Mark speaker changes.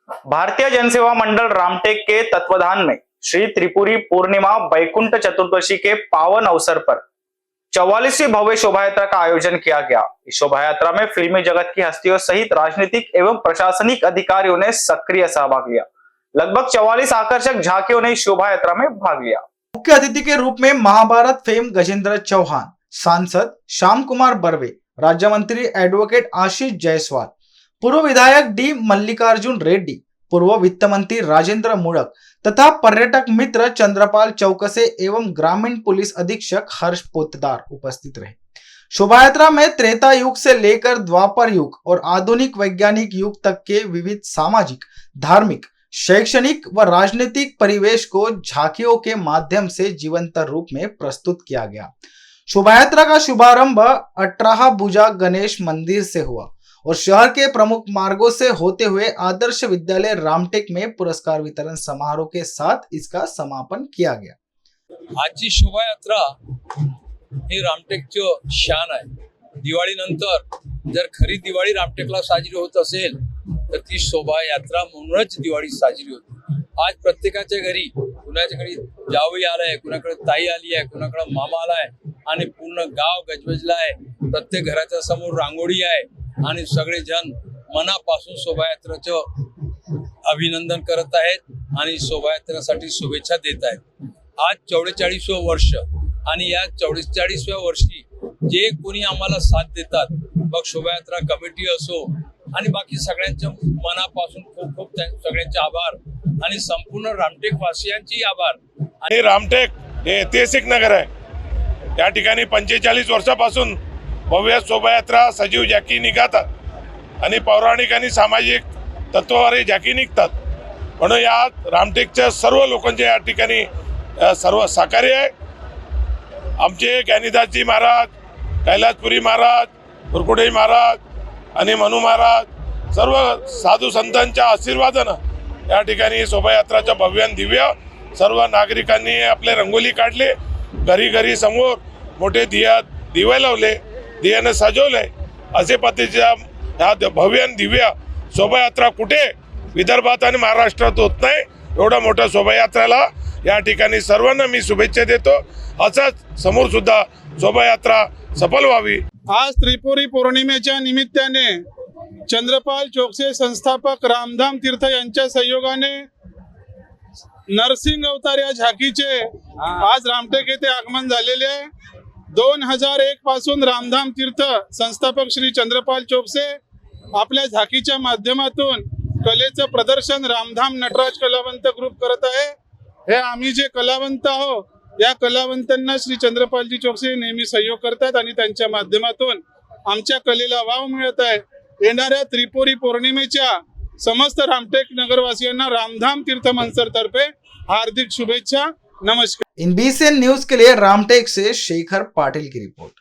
Speaker 1: भारतीय जनसेवा मंडल रामटेक के तत्वाधान में श्री त्रिपुरी पूर्णिमा बैकुंठ चतुर्दशी के पावन अवसर पर 44वीं भव्य शोभा यात्रा का आयोजन किया गया। इस शोभा यात्रा में फिल्मी जगत की हस्तियों सहित राजनीतिक एवं प्रशासनिक अधिकारियों ने सक्रिय सहभाग लिया। लगभग 44 आकर्षक झांकियों ने इस शोभा यात्रा में भाग लिया।
Speaker 2: मुख्य अतिथि के रूप में महाभारत फेम गजेंद्र चौहान, सांसद श्याम कुमार बर्वे, राज्य मंत्री एडवोकेट आशीष जायसवाल, पूर्व विधायक डी मल्लिकार्जुन रेड्डी, पूर्व वित्त मंत्री राजेंद्र मुड़क तथा पर्यटक मित्र चंद्रपाल चौकसे एवं ग्रामीण पुलिस अधीक्षक हर्ष पोतदार उपस्थित रहे। शोभा यात्रा में त्रेता युग से लेकर द्वापर युग और आधुनिक वैज्ञानिक युग तक के विविध सामाजिक, धार्मिक, शैक्षणिक व राजनीतिक परिवेश को झांकियों के माध्यम से जीवंत रूप में प्रस्तुत किया गया। शोभा यात्रा का शुभारंभ 18 भुजा गणेश मंदिर से हुआ और शहर के प्रमुख मार्गों से होते हुए आदर्श विद्यालय रामटेक में पुरस्कार वितरण समारोह के साथ इसका समापन किया गया।
Speaker 3: आजची शोभायात्रा ही रामटेकची शान आहे। दिवाळीनंतर जर खरी दिवाळी रामटेकला साजरी होत असेल तर ती शोभायात्रा म्हणूनच दिवाळी साजरी होते। आज प्रत्येकाच्या घरी कुणाच्या घरी जावई आलाय, कुणाकडे ताई आली आहे, कुणाकडे मामा आलाय आणि पूर्ण गाव गजबजला आहे। प्रत्येक घराच्या समोर रांगोळी आहे आणि सगळे जण मनापासून शोभायात्रेचं अभिनंदन करत आहेत आणि शोभायात्रेसाठी शुभेच्छा देत आहेत। आज 44वें वर्ष आणि या 44व्या वर्षी जे कोणी आम्हाला साथ देतात, मग शोभायात्रा कमिटी असो आणि बाकी सगळ्यांच्या मनापासून खूप खूप सगळ्यांचे आभार आणि संपूर्ण रामटेक वासियांचे आभार।
Speaker 4: आणि रामटेक हे ऐतिहासिक नगर आहे। या ठिकाणी 45 वर्षापासून भव्य शोभायात्रा सजीव झाकी निघतात आणि पौराणिक आणि सामाजिक तत्वावर झाकी निघतात। म्हणून या रामटेकच्या सर्व लोकांचे या ठिकाणी सर्व सहकार्य आहे। आमचे ज्ञानीदासजी महाराज, कैलासपुरी महाराज, कुरकुडे महाराज आणि मनु महाराज सर्व साधू संतांच्या आशीर्वादानं या ठिकाणी शोभायात्राच्या भव्य दिव्य सर्व नागरिकांनी आपले रंगोली काढले, घरी घरी समोर मोठे दिवे लावले, दिव्याने सजवले। असे पद्धतीच्या ह्या भव्य दिव्य शोभायात्रा कुठे विदर्भात आणि महाराष्ट्रात होत नाही। एवढा मोठा शोभायात्रेला या ठिकाणी सर्वांना मी शुभेच्छा देतो। असंच समोर सुद्धा शोभायात्रा सफल व्हावी।
Speaker 5: आज त्रिपुरी पौर्णिमेच्या निमित्ताने चंद्रपाल चौकसे संस्थापक रामधाम तीर्थ यांच्या सहयोगाने नरसिंह अवतार या झाकीचे आज रामटेक येथे आगमन झालेले आहे। 2001 पासून रामधाम तीर्थ संस्थापक श्री चंद्रपाल चौकसे आपल्या झाकीच्या माध्यमातून कलेचं प्रदर्शन रामधाम नटराज कलावंत ग्रुप करत आहे। हे आम्ही जे कलावंत आहोत, या कलावंतांना श्री चंद्रपालजी चौकसे नेहमी सहयोग करतात आणि त्यांच्या माध्यमातून आमच्या कलेला वाव मिळत आहे। येणाऱ्या त्रिपुरी पौर्णिमेच्या समस्त रामटेक नगरवासियांना रामधाम तीर्थ मंचर तर्फे हार्दिक शुभेच्छा। नमस्कार।
Speaker 2: इन BCN न्यूज के लिए रामटेक से शेखर पाटिल की रिपोर्ट।